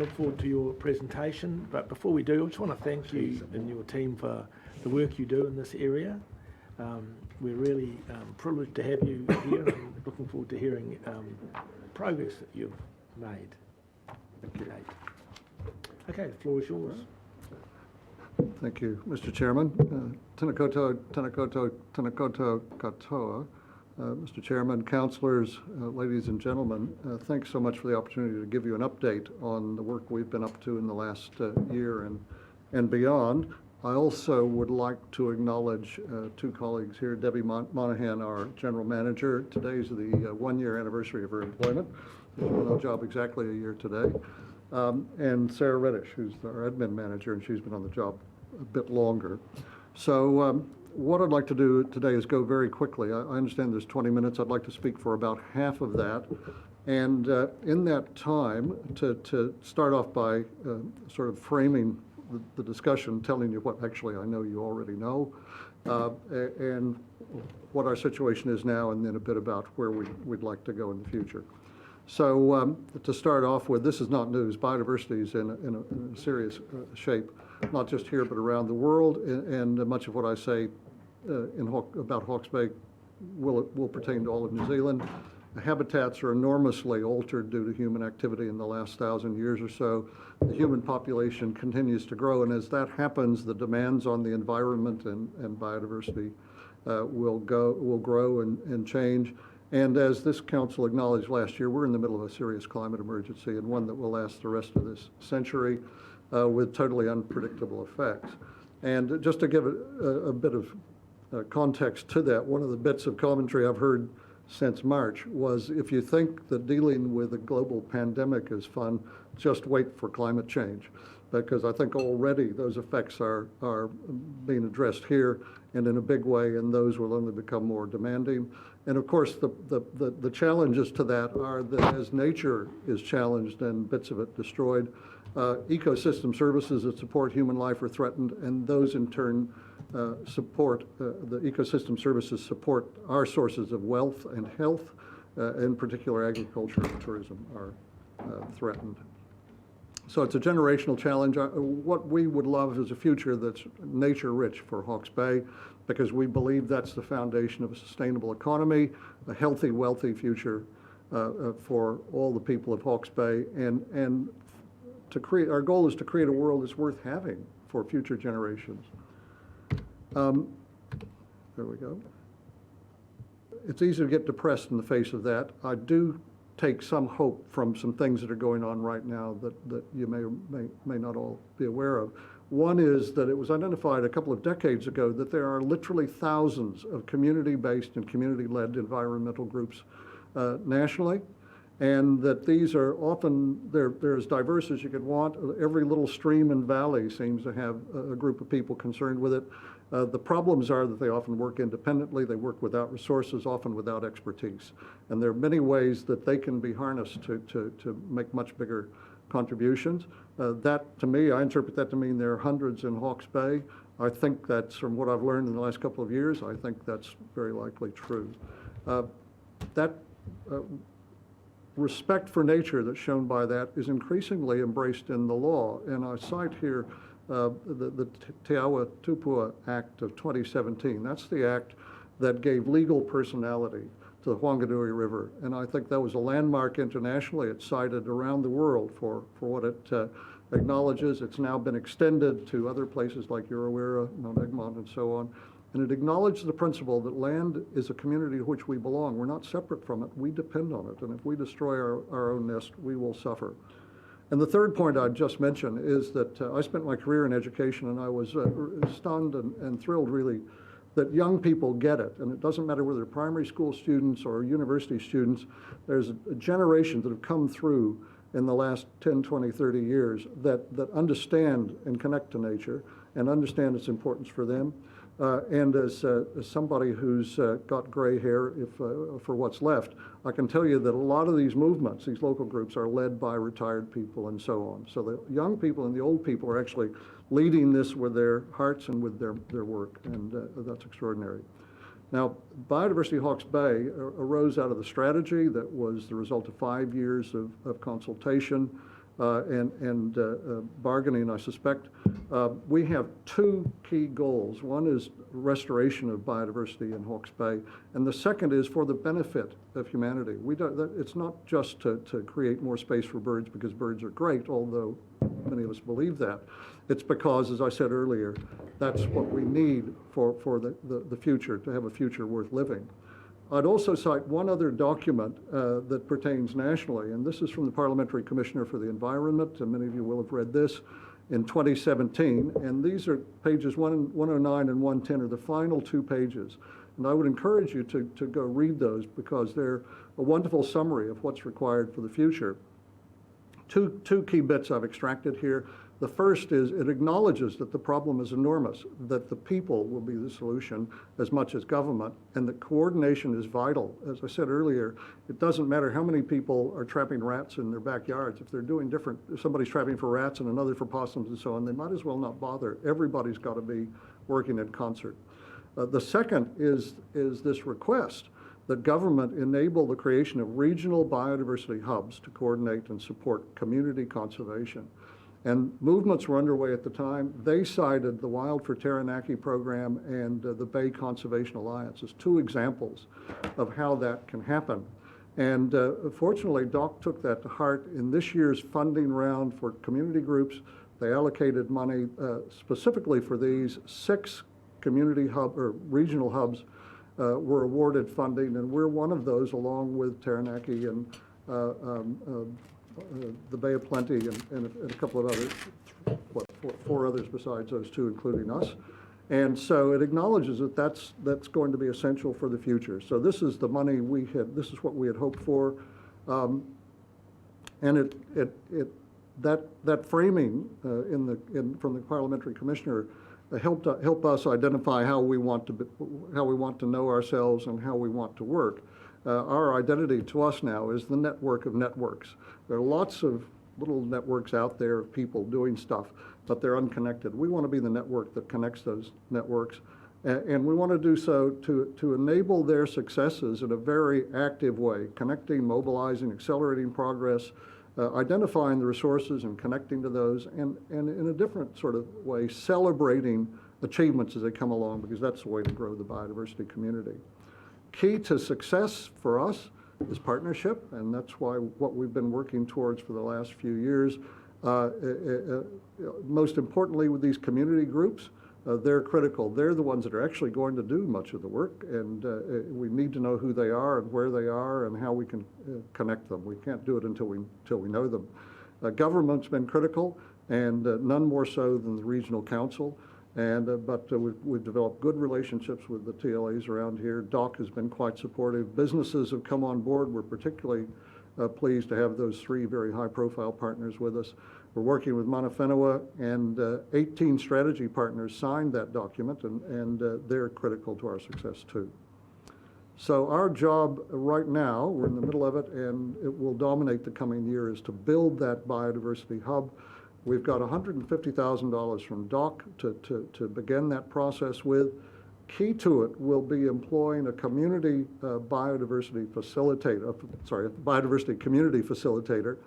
look forward to your presentation. But before we do, I just want to thank you and your team for the work you do in this area. We're really privileged to have you here, and looking forward to hearing progress that you've made. Thank you. Okay, the floor is yours. Thank you, Mr. Chairman. Tēnā koutou katoa. Mr. Chairman, councillors, ladies and gentlemen, thanks so much for the opportunity to give you an update on the work we've been up to in the last year and beyond. I also would like to acknowledge two colleagues here, Debbie Monahan, our General Manager. Today's the 1-year anniversary of her employment. She's been on the job exactly a year today. And Sarah Reddish, who's our Admin Manager, and she's been on the job a bit longer. So what I'd like to do today is go very quickly. I understand there's 20 minutes. I'd like to speak for about half of that. And in that time, to start off by sort of framing the discussion, telling you what actually I know you already know, and what our situation is now, and then a bit about where we'd like to go in the future. So to start off with, this is not news. Biodiversity is in a serious shape, not just here but around the world, and much of what I say about Hawke's Bay will pertain to all of New Zealand. The habitats are enormously altered due to human activity in the last 1,000 years or so. The human population continues to grow, and as that happens, the demands on the environment and biodiversity will grow and change. And as this council acknowledged last year, we're in the middle of a serious climate emergency, and one that will last the rest of this century with totally unpredictable effects. And just to give a bit of context to that, one of the bits of commentary I've heard since March was, if you think that dealing with a global pandemic is fun, just wait for climate change. Because I think already those effects are being addressed here and in a big way, and those will only become more demanding. And of course, the challenges to that are that as nature is challenged and bits of it destroyed, ecosystem services that support human life are threatened, and those in turn support, the ecosystem services support our sources of wealth and health, in particular agriculture and tourism are threatened. So it's a generational challenge. What we would love is a future that's nature-rich for Hawke's Bay, because we believe that's the foundation of a sustainable economy, a healthy, wealthy future for all the people of Hawke's Bay, and to create. Our goal is to create a world that's worth having for future generations. There we go. It's easy to get depressed in the face of that. I do take some hope from some things that are going on right now that you may or may not all be aware of. One is that it was identified a couple of decades ago that there are literally thousands of community-based and community-led environmental groups nationally, and that these are often, they're as diverse as you could want. Every little stream and valley seems to have a group of people concerned with it. The problems are that they often work independently, they work without resources, often without expertise. And there are many ways that they can be harnessed to make much bigger contributions. That, to me, I interpret that to mean there are hundreds in Hawke's Bay. I think that's, from what I've learned in the last couple of years, I think that's very likely true. Respect for nature that's shown by that is increasingly embraced in the law. And I cite here the Te Awa Tupua Act of 2017. That's the act that gave legal personality to the Whanganui River. And I think that was a landmark internationally. It's cited around the world for what it acknowledges. It's now been extended to other places like Urewera, Mount Egmont, and so on. And it acknowledges the principle that land is a community to which we belong. We're not separate from it. We depend on it. And if we destroy our own nest, we will suffer. And the third point I'd just mention is that I spent my career in education, and I was stunned and thrilled, really, that young people get it. And it doesn't matter whether they're primary school students or university students. There's a generation that have come through in the last 10, 20, 30 years that understand and connect to nature and understand its importance for them. And as somebody who's got gray hair, for what's left, I can tell you that a lot of these movements, these local groups, are led by retired people and so on. So the young people and the old people are actually leading this with their hearts and with their work, and that's extraordinary. Now, Biodiversity Hawke's Bay arose out of the strategy that was the result of 5 years of consultation and bargaining, I suspect. We have two key goals. One is restoration of biodiversity in Hawke's Bay, and the second is for the benefit of humanity. It's not just to create more space for birds because birds are great, although many of us believe that. It's because, as I said earlier, that's what we need for the future, to have a future worth living. I'd also cite one other document that pertains nationally, and this is from the Parliamentary Commissioner for the Environment, and many of you will have read this, in 2017, and these are pages 109 and 110 are the final two pages. And I would encourage you to go read those because they're a wonderful summary of what's required for the future. Two key bits I've extracted here. The first is it acknowledges that the problem is enormous, that the people will be the solution as much as government, and that coordination is vital. As I said earlier, it doesn't matter how many people are trapping rats in their backyards. If they're doing different, if somebody's trapping for rats and another for possums and so on, they might as well not bother. Everybody's got to be working in concert. The second is this request that government enable the creation of regional biodiversity hubs to coordinate and support community conservation. And movements were underway at the time. They cited the Wild for Taranaki program and the Bay Conservation Alliance as two examples of how that can happen. And fortunately, DOC took that to heart. In this year's funding round for community groups, they allocated money specifically for these. 6 community hub or regional hubs were awarded funding, and we're one of those, along with Taranaki and the Bay of Plenty and a couple of others, four others besides those two, including us. And so it acknowledges that that's going to be essential for the future. So this is the money this is what we had hoped for. And that framing from the Parliamentary Commissioner help us identify how we want to know ourselves and how we want to work. Our identity to us now is the network of networks. There are lots of little networks out there of people doing stuff, but they're unconnected. We want to be the network that connects those networks, and we want to do so to enable their successes in a very active way, connecting, mobilizing, accelerating progress, identifying the resources and connecting to those, and in a different sort of way, celebrating achievements as they come along, because that's the way to grow the biodiversity community. Key to success for us is partnership, and that's what we've been working towards for the last few years. Most importantly, with these community groups, they're critical. They're the ones that are actually going to do much of the work, and we need to know who they are and where they are and how we can connect them. We can't do it until we know them. Government's been critical, and none more so than the regional council. But we've developed good relationships with the TLAs around here. DOC has been quite supportive. Businesses have come on board. We're particularly pleased to have those 3 very high-profile partners with us. We're working with Monofenua, and 18 strategy partners signed that document, and they're critical to our success too. So our job right now, we're in the middle of it, and it will dominate the coming year, is to build that biodiversity hub. We've got $150,000 from DOC to begin that process with. Key to it will be employing a community biodiversity community facilitator,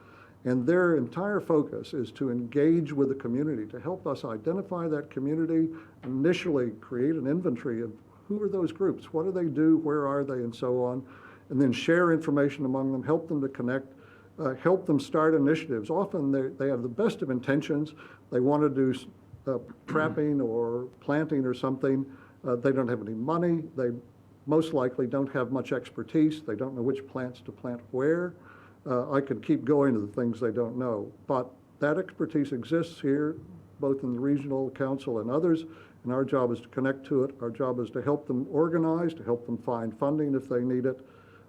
and their entire focus is to engage with the community to help us identify that community, initially create an inventory of who are those groups, what do they do, where are they, and so on, and then share information among them, help them to connect, help them start initiatives. Often they have the best of intentions. They want to do trapping or planting or something. They don't have any money. They most likely don't have much expertise. They don't know which plants to plant where. I could keep going to the things they don't know. But that expertise exists here, both in the regional council and others, and our job is to connect to it. Our job is to help them organize, to help them find funding if they need it,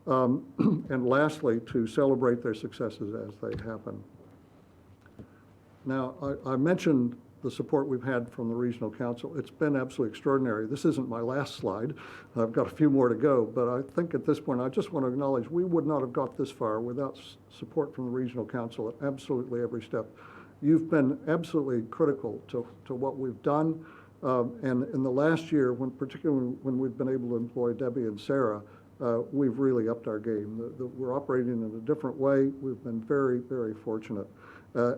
and lastly, to celebrate their successes as they happen. Now, I mentioned the support we've had from the regional council. It's been absolutely extraordinary. This isn't my last slide. I've got a few more to go, but I think at this point, I just want to acknowledge we would not have got this far without support from the regional council at absolutely every step. You've been absolutely critical to what we've done. And in the last year, particularly when we've been able to employ Debbie and Sarah, we've really upped our game. We're operating in a different way. We've been very, very fortunate.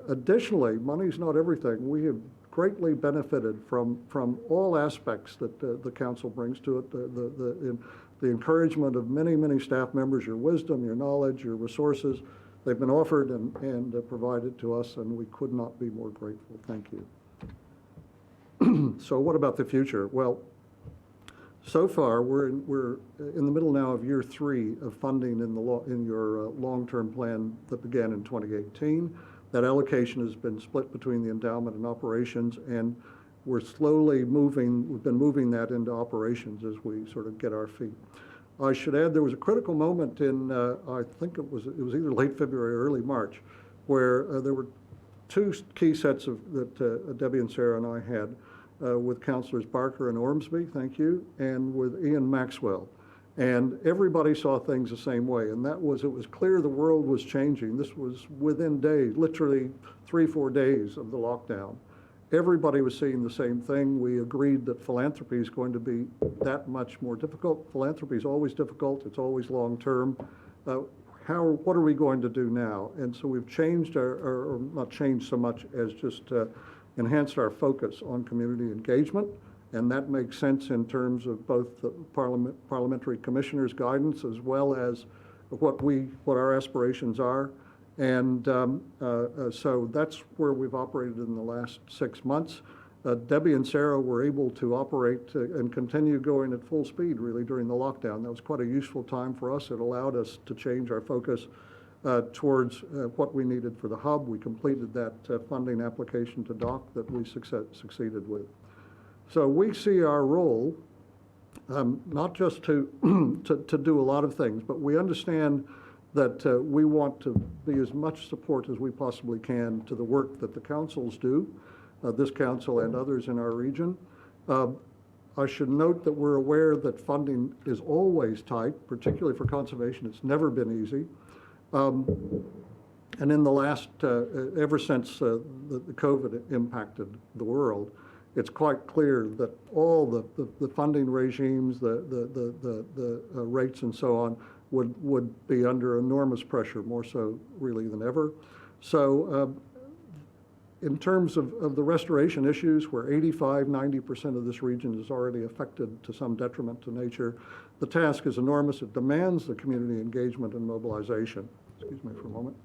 Additionally, money's not everything. We have greatly benefited from all aspects that the council brings to it, the encouragement of many, many staff members, your wisdom, your knowledge, your resources. They've been offered and provided to us, and we could not be more grateful. Thank you. So what about the future? Well, so far we're in the middle now of year 3 of funding in your long-term plan that began in 2018. That allocation has been split between the endowment and operations, and we're slowly we've been moving that into operations as we sort of get our feet. I should add there was a critical moment in, I think it was either late February or early March, where there were 2 key sets that Debbie and Sarah and I had with Councillors Barker and Ormsby, thank you, and with Ian Maxwell. And everybody saw things the same way, and it was clear the world was changing. This was within days, literally 3-4 days of the lockdown. Everybody was seeing the same thing. We agreed that philanthropy is going to be that much more difficult. Philanthropy is always difficult. It's always long-term. What are we going to do now? And so we've changed or not changed so much as just enhanced our focus on community engagement. And that makes sense in terms of both the parliamentary commissioners' guidance as well as what our aspirations are. And so that's where we've operated in the last 6 months. Debbie and Sarah were able to operate and continue going at full speed really during the lockdown. That was quite a useful time for us. It allowed us to change our focus towards what we needed for the hub. We completed that funding application to DOC that we succeeded with. So we see our role not just to do a lot of things, but we understand that we want to be as much support as we possibly can to the work that the councils do, this council and others in our region. I should note that we're aware that funding is always tight, particularly for conservation. It's never been easy. And in the last, ever since the COVID impacted the world, it's quite clear that all the funding regimes, the rates and so on would be under enormous pressure, more so really than ever. So in terms of the restoration issues, where 85–90% of this region is already affected to some detriment to nature, the task is enormous. It demands the community engagement and mobilization. Excuse me for a moment.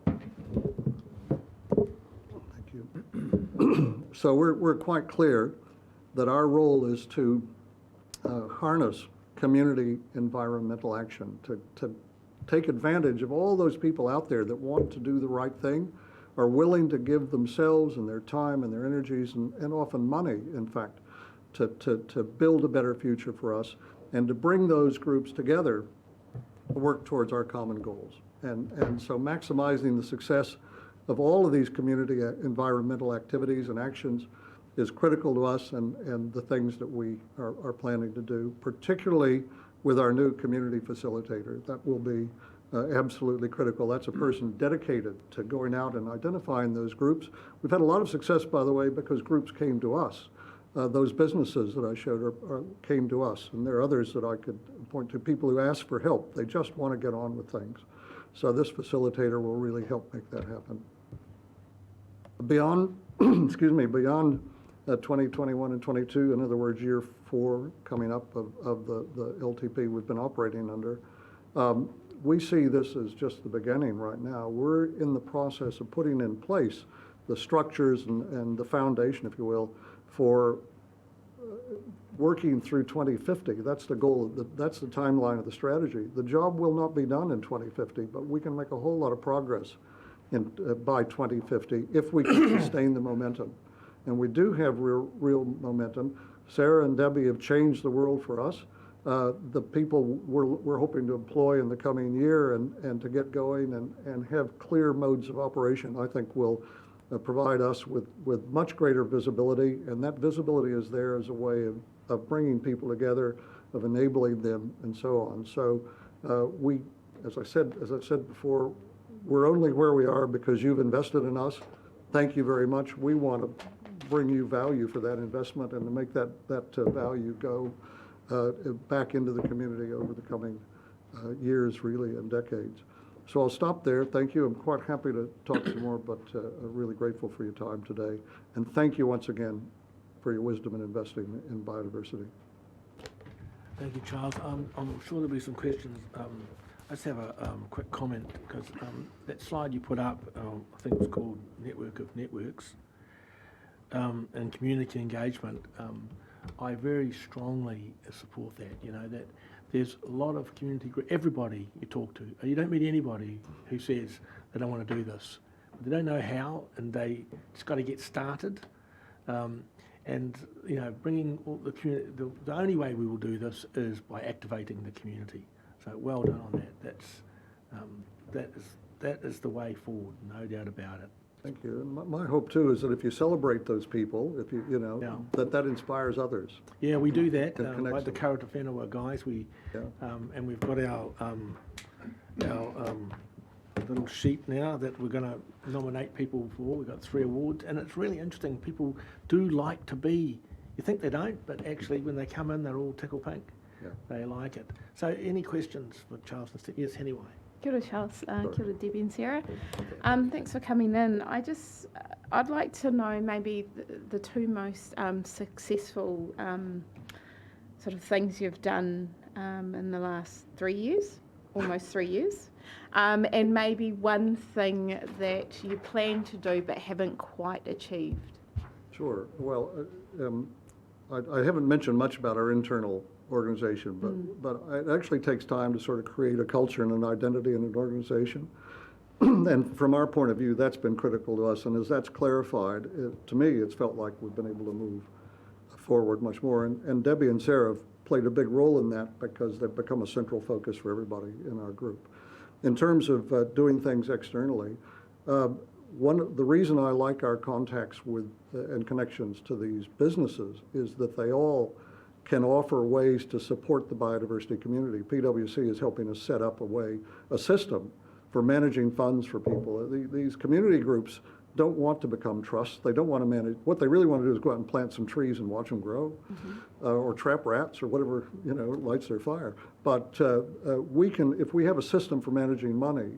Thank you. So we're quite clear that our role is to harness community environmental action, to take advantage of all those people out there that want to do the right thing, are willing to give themselves and their time and their energies and often money, in fact, to build a better future for us and to bring those groups together to work towards our common goals. And so maximizing the success of all of these community environmental activities and actions is critical to us and the things that we are planning to do, particularly with our new community facilitator. That will be absolutely critical. That's a person dedicated to going out and identifying those groups. We've had a lot of success, by the way, because groups came to us. Those businesses that I showed came to us, and there are others that I could point to, people who ask for help. They just want to get on with things. So this facilitator will really help make that happen. Beyond, excuse me, beyond 2021 and 22, in other words, year 4 coming up of the LTP we've been operating under, we see this as just the beginning right now. We're in the process of putting in place the structures and the foundation, if you will, for working through 2050. That's the goal, that's the timeline of the strategy. The job will not be done in 2050, but we can make a whole lot of progress by 2050 if we can sustain the momentum. And we do have real momentum. Sarah and Debbie have changed the world for us. The people we're hoping to employ in the coming year and to get going and have clear modes of operation, I think will provide us with much greater visibility, and that visibility is there as a way of bringing people together, of enabling them, and so on. So we, as I said before, we're only where we are because you've invested in us. Thank you very much. We want to bring you value for that investment and to make that value go back into the community over the coming years, really, and decades. So I'll stop there. Thank you. I'm quite happy to talk some more, but really grateful for your time today. And thank you once again for your wisdom in investing in biodiversity. Thank you, Charles. I'm sure there'll be some questions. I just have a quick comment, because that slide you put up, I think it was called Network of Networks, and community engagement. I very strongly support that, that there's a lot of community group, everybody you talk to, you don't meet anybody who says they don't want to do this. They don't know how, and they just got to get started. And bringing all the community, the only way we will do this is by activating the community. So well done on that. That is the way forward, no doubt about it. Thank you. And my hope too is that if you celebrate those people, if that inspires others. Yeah, we do that. And Like the them. Karata Whenua guys, and we've got our little sheet now that we're going to nominate people for. We've got 3 awards, and it's really interesting. People do like to be. You think they don't, but actually when they come in, they're all tickle pink. Yeah. They like it. So any questions for Charles and Steve? Yes, anyway. Kia ora, Charles. Kia ora, Debbie and Sarah. Thanks for coming in. I'd like to know maybe the 2 most successful sort of things you've done in the last 3 years, almost 3 years, and maybe one thing that you plan to do but haven't quite achieved. Sure. Well, I haven't mentioned much about our internal organization, but it actually takes time to sort of create a culture and an identity in an organization. And from our point of view, that's been critical to us. And as that's clarified, to me, it's felt like we've been able to move forward much more. And Debbie and Sarah have played a big role in that because they've become a central focus for everybody in our group. In terms of doing things externally, the reason I like our contacts with and connections to these businesses is that they all can offer ways to support the biodiversity community. PwC is helping us set up a system for managing funds for people. These community groups don't want to become trusts. They don't want to manage. What they really want to do is go out and plant some trees and watch them grow, or trap rats or whatever lights their fire. But we can, if we have a system for managing money,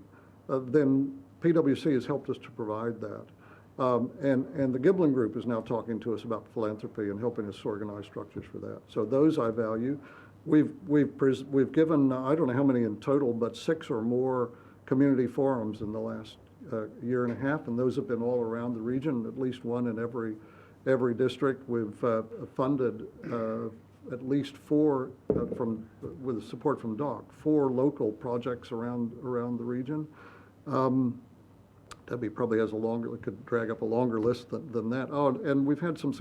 then PwC has helped us to provide that. And the Giblin Group is now talking to us about philanthropy and helping us organize structures for that. So those I value. We've given, I don't know how many in total, but 6 or more community forums in the last year and a half, and those have been all around the region, at least one in every district. We've funded at least 4 with support from DOC, 4 local projects around the region. Debbie probably has could drag up a longer list than that. Oh, and we've had some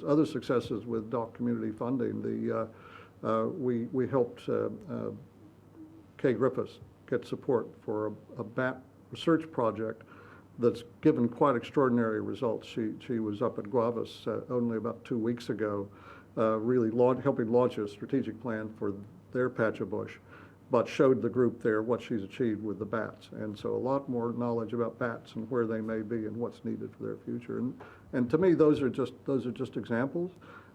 other successes with DOC community funding. We helped Kay Griffiths get support for a bat research project that's given quite extraordinary results. She was up at Guavas only about 2 weeks ago, really helping launch a strategic plan for their patch of bush, but showed the group there what she's achieved with the bats. And so a lot more knowledge about bats and where they may be and what's needed for their future. And to me, those are just examples.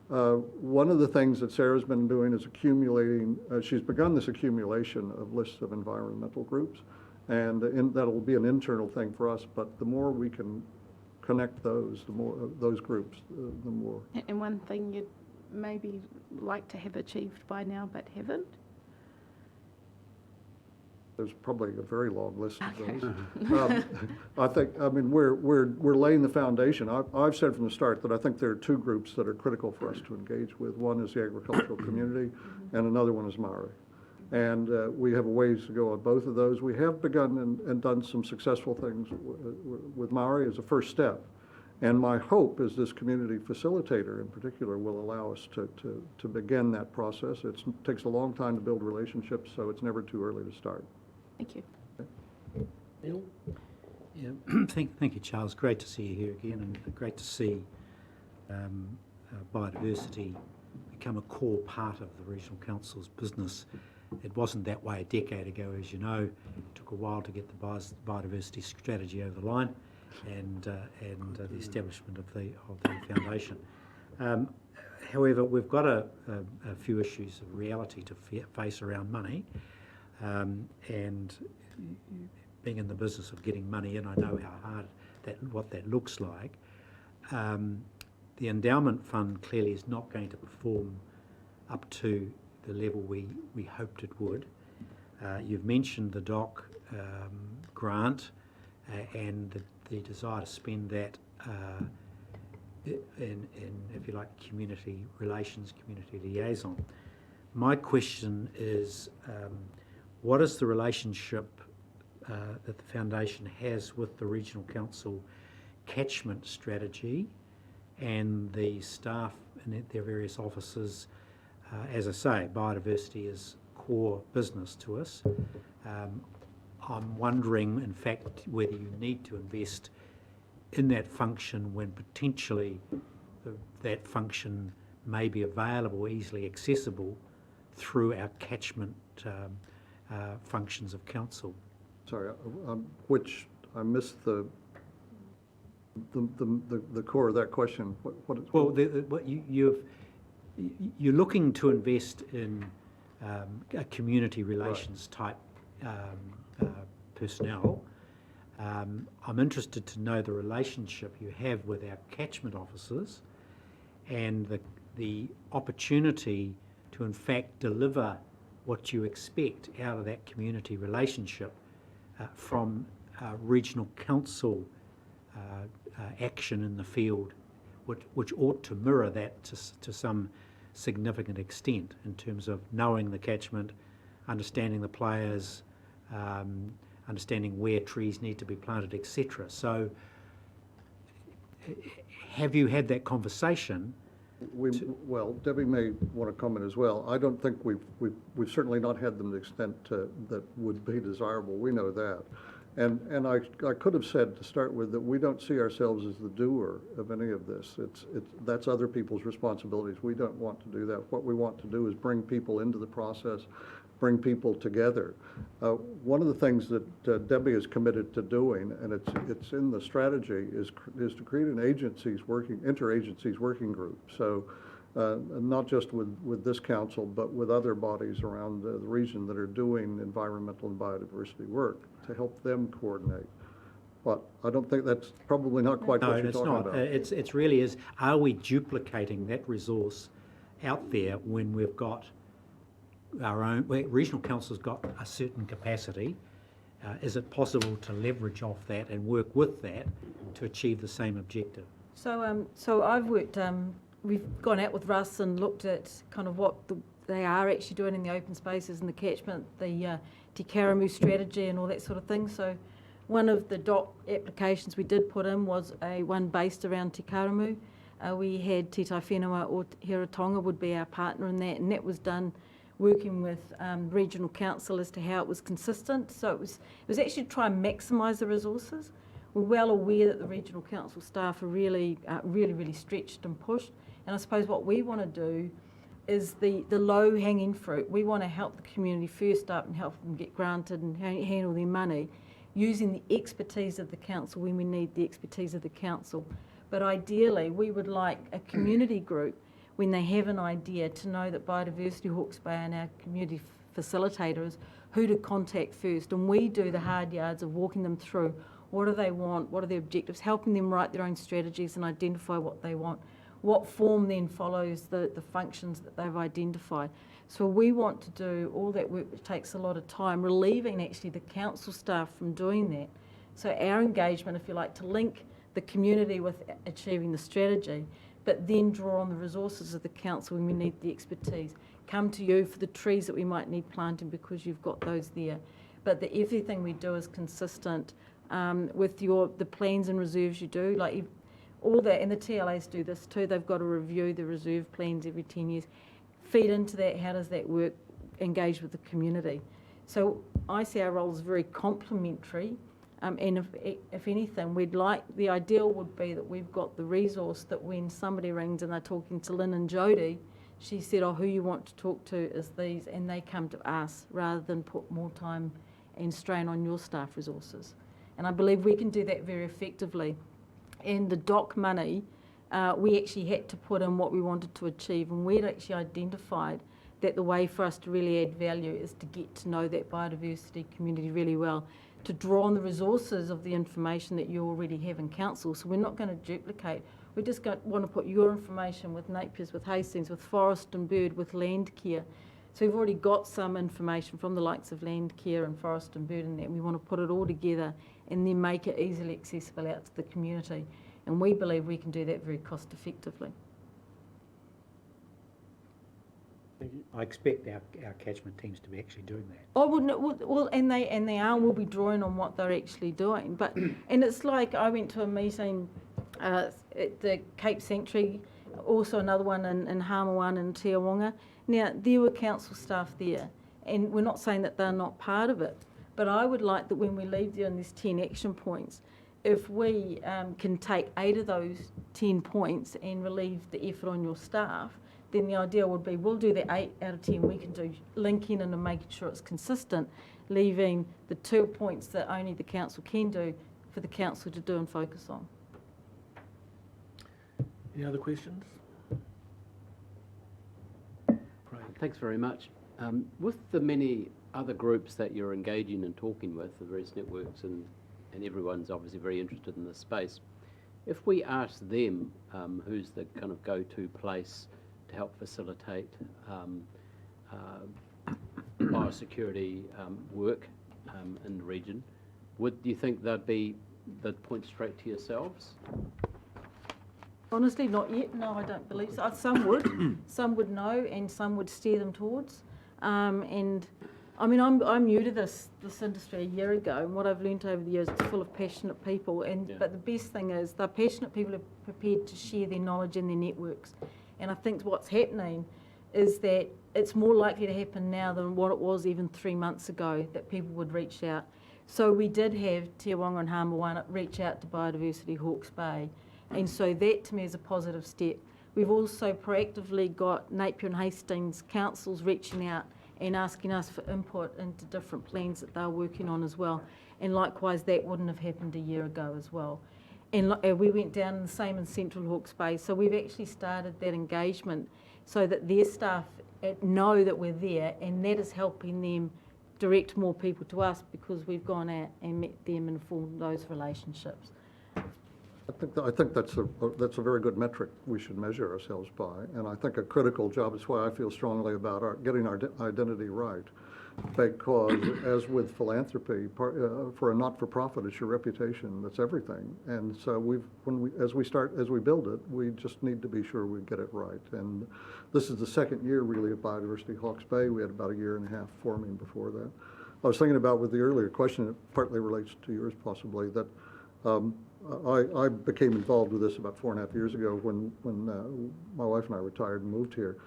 One of the things that Sarah's been doing is accumulating, she's begun this accumulation of lists of environmental groups, and that'll be an internal thing for us, but the more we can connect those groups, the more. And one thing you'd maybe like to have achieved by now but haven't? There's probably a very long list of those. I mean, we're laying the foundation. I've said from the start that I think there are 2 groups that are critical for us to engage with. One is the agricultural community, and another one is Maori. And we have a ways to go on both of those. We have begun and done some successful things with Maori as a first step. And my hope is this community facilitator in particular will allow us to begin that process. It takes a long time to build relationships, so it's never too early to start. Thank you. Neil? Yeah, thank you, Charles. Great to see you here again, and great to see biodiversity become a core part of the Regional Council's business. It wasn't that way a decade ago, as you know. It took a while to get the biodiversity strategy over the line, and the establishment of the foundation. However, we've got a few issues of reality to face around money, and being in the business of getting money in, I know how hard what that looks like. The endowment fund clearly is not going to perform up to the level we hoped it would. You've mentioned the DOC grant and the desire to spend that in, if you like, community relations, community liaison. My question is, what is the relationship that the Foundation has with the Regional Council catchment strategy and the staff in their various offices? As I say, biodiversity is core business to us. I'm wondering, in fact, whether you need to invest in that function when potentially that function may be available, easily accessible through our catchment functions of council. Sorry, which I missed the core of that question. Well, you're looking to invest in a community relations type personnel. I'm interested to know the relationship you have with our catchment officers and the opportunity to in fact deliver what you expect out of that community relationship from regional council action in the field, which ought to mirror that to some significant extent in terms of knowing the catchment, understanding the players, understanding where trees need to be planted, etc. So have you had that conversation? Well, Debbie may want to comment as well. I don't think we've certainly not had them to the extent that would be desirable. We know that. And I could have said to start with that we don't see ourselves as the doer of any of this. That's other people's responsibilities. We don't want to do that. What we want to do is bring people into the process, bring people together. One of the things that Debbie is committed to doing, and it's in the strategy, is to create an interagencies working group. So not just with this council, but with other bodies around the region that are doing environmental and biodiversity work to help them coordinate. But I don't think that's probably not quite what you're talking about. It's really is, are we duplicating that resource out there when we've got our own, regional council's got a certain capacity? Is it possible to leverage off that and work with that to achieve the same objective? So I've worked, we've gone out with Russ and looked at kind of what they are actually doing in the open spaces and the catchment, the Te Karamu strategy and all that sort of thing. So one of the DOC applications we did put in was one based around Te Karamu. We had Te Tai Whenua or Hiratonga would be our partner in that, and that was done working with regional council as to how it was consistent. So it was actually to try and maximise the resources. We're well aware that the regional council staff are really stretched and pushed. And I suppose what we want to do is the low-hanging fruit. We want to help the community first up and help them get granted and handle their money using the expertise of the council when we need the expertise of the council. But ideally, we would like a community group, when they have an idea, to know that Biodiversity Hawke's Bay and our community facilitators who to contact first. And we do the hard yards of walking them through what do they want, what are their objectives, helping them write their own strategies and identify what they want. What form then follows the functions that they've identified. So we want to do all that work, which takes a lot of time, relieving actually the council staff from doing that. So our engagement, if you like, to link the community with achieving the strategy, but then draw on the resources of the council when we need the expertise. Come to you for the trees that we might need planting because you've got those there. But everything we do is consistent with the plans and reserves you do. Like all that, and the TLAs do this too. They've got to review the reserve plans every 10 years. Feed into that, how does that work, engage with the community. So I see our role as very complementary. And if anything, the ideal would be that we've got the resource that when somebody rings and they're talking to Lynn and Jodie, she said, who you want to talk to is these, and they come to us rather than put more time and strain on your staff resources. And I believe we can do that very effectively. And the DOC money we actually had to put in what we wanted to achieve, and we'd actually identified that the way for us to really add value is to get to know that biodiversity community really well, to draw on the resources of the information that you already have in council. So we're not going to duplicate. We just want to put your information with Napier's, with Hastings, with Forest and Bird, with Land Care. So we've already got some information from the likes of Land Care and Forest and Bird in there. We want to put it all together and then make it easily accessible out to the community. And we believe we can do that very cost effectively. I expect our catchment teams to be actually doing that. Oh, well, and they are. We'll be drawing on what they're actually doing. But and it's like I went to a meeting at the Cape Sanctuary, also another one in Hamawan and Te Awanga. Now there were council staff there, and we're not saying that they're not part of it. But I would like that when we leave there and there's 10 action points, if we can take 8 of those 10 points and relieve the effort on your staff, then the idea would be we'll do the 8 out of 10 we can do, linking in and making sure it's consistent, leaving the 2 points that only the council can do for the council to do and focus on. Any other questions? Thanks very much. With the many other groups that you're engaging and talking with, the various networks, and everyone's obviously very interested in this space, if we ask them who's the kind of go-to place to help facilitate biosecurity work in the region, do you think they'd point straight to yourselves? Honestly, not yet. No, I don't believe so. Some would, some would know, and some would steer them towards. And I mean, I'm new to this industry a year ago, and what I've learnt over the years, it's full of passionate people. And Yeah. But the best thing is, they're passionate people who are prepared to share their knowledge and their networks. And I think what's happening is that it's more likely to happen now than what it was even 3 months ago, that people would reach out. So we did have Te Awanga and Hamawana reach out to Biodiversity Hawke's Bay. And so that to me is a positive step. We've also proactively got Napier and Hastings councils reaching out and asking us for input into different plans that they're working on as well. And likewise, that wouldn't have happened a year ago as well. And we went down the same in Central Hawke's Bay. So we've actually started that engagement so that their staff know that we're there, and that is helping them direct more people to us because we've gone out and met them and formed those relationships. I think that's a very good metric we should measure ourselves by, and I think a critical job is why I feel strongly about getting our identity right, because as with philanthropy, for a not-for-profit, it's your reputation that's everything, and so as we build it, we just need to be sure we get it right. And this is the second year really of Biodiversity Hawke's Bay. We had about a year and a half forming before that. I was thinking about with the earlier question, it partly relates to yours possibly, that I became involved with this about 4.5 years ago when my wife and I retired and moved here.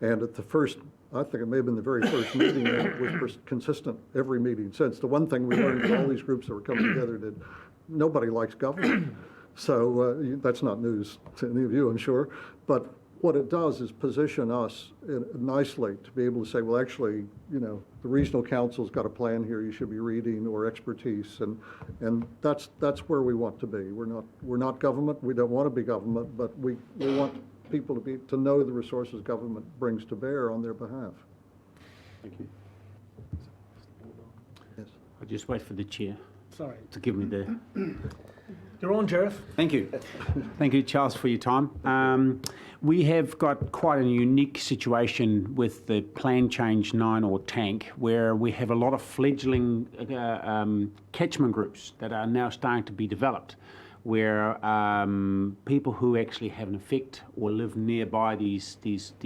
And at the first, I think it may have been the very first meeting, that was consistent every meeting since. The one thing we learned with all these groups that were coming together did, nobody likes government. So that's not news to any of you, I'm sure. But what it does is position us nicely to be able to say, well, actually, you know, the regional council's got a plan here you should be reading, or expertise, and that's where we want to be. We're not government. We don't want to be government, but we want people to know the resources government brings to bear on their behalf. Thank you. Yes. I'll just wait for the chair Sorry. to give me the... You're on, Jareth. Thank you. Thank you, Charles, for your time. We have got quite a unique situation with the Plan Change 9 or TANK, where we have a lot of fledgling catchment groups that are now starting to be developed, where people who actually have an effect or live nearby these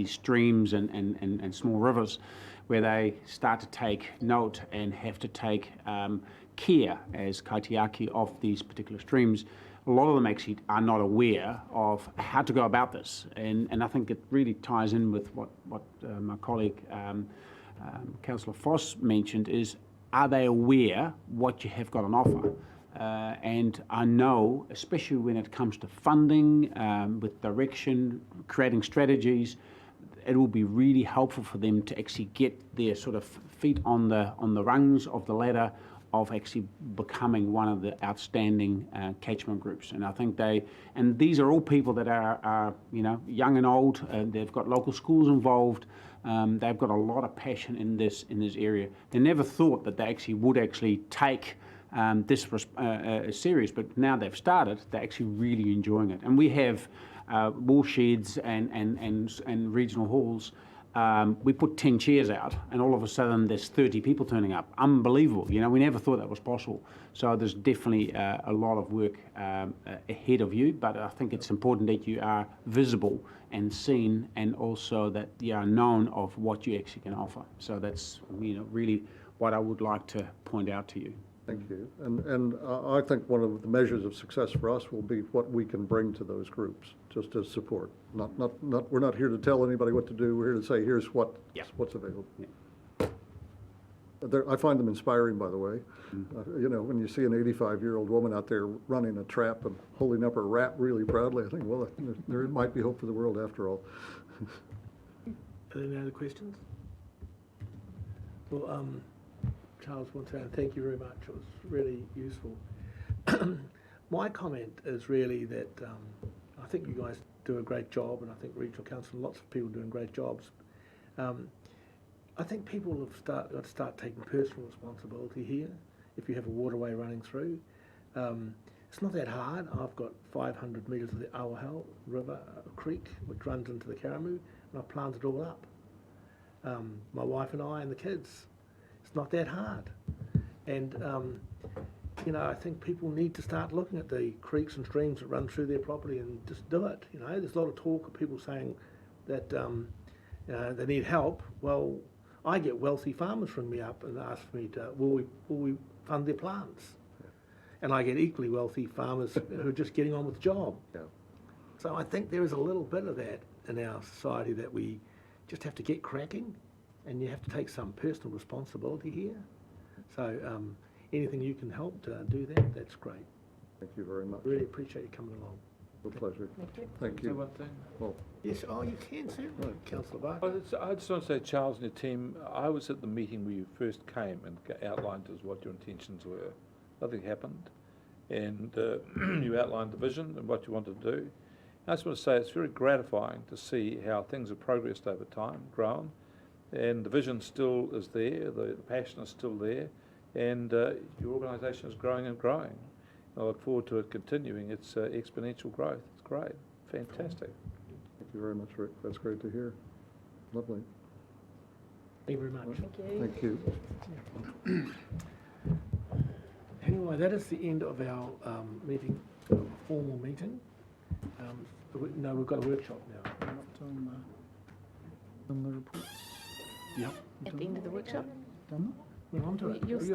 streams and small rivers, where they start to take note and have to take care as kaitiaki of these particular streams. A lot of them actually are not aware of how to go about this, and I think it really ties in with what my colleague Councillor Foss mentioned, is are they aware what you have got on offer? And I know, especially when it comes to funding, with direction, creating strategies, it will be really helpful for them to actually get their sort of feet on the rungs of the ladder of actually becoming one of the outstanding catchment groups. And I think and these are all people that are young and old, and they've got local schools involved. They've got a lot of passion in this area. They never thought that they would take this serious, but now they've started, they're actually really enjoying it. And we have wool sheds and regional halls. We put 10 chairs out, and all of a sudden there's 30 people turning up. Unbelievable. We never thought that was possible. So there's definitely a lot of work ahead of you, but I think it's important that you are visible and seen, and also that you are known of what you actually can offer. So that's really what I would like to point out to you. Thank you. And I think one of the measures of success for us will be what we can bring to those groups, just as support. We're not here to tell anybody what to do. We're here to say, here's what's available. Yeah. I find them inspiring, by the way. When you see an 85-year-old woman out there running a trap and holding up her rat really proudly, I think, well, there might be hope for the world after all. Are there any other questions? Well, Charles, once again, thank you very much. It was really useful. My comment is really that I think you guys do a great job, and I think Regional Council and lots of people are doing great jobs. I think people have got to start taking personal responsibility here. If you have a waterway running through, it's not that hard. I've got 500 metres of the Awahau River Creek, which runs into the Karamu, and I've planted it all up. My wife and I and the kids. It's not that hard. And, I think people need to start looking at the creeks and streams that run through their property and just do it. There's a lot of talk of people saying that they need help. Well, I get wealthy farmers ring me up and ask me, will we fund their plants? And I get equally wealthy farmers who are just getting on with the job. Yeah. So I think there is a little bit of that in our society, that we just have to get cracking, and you have to take some personal responsibility here. So anything you can help to do that, that's great. Thank you very much. Really appreciate you coming along. A pleasure. Thank you. Thank Say you. one thing. Well, Yes, you can, certainly, Councillor Barker. I just want to say, Charles and your team, I was at the meeting where you first came and outlined as what your intentions were. Nothing happened, and you outlined the vision and what you wanted to do. I just want to say it's very gratifying to see how things have progressed over time, grown, and the vision still is there, the passion is still there, and your organisation is growing and growing. I look forward to it continuing its exponential growth. It's great, fantastic. thank you very much, Rick. That's great to hear. Lovely. Thank you very much. Thank you. Thank you. Anyway, that is the end of our meeting, formal meeting. No, we've got a workshop now. At the end of the workshop? We're on to it. You'll stay.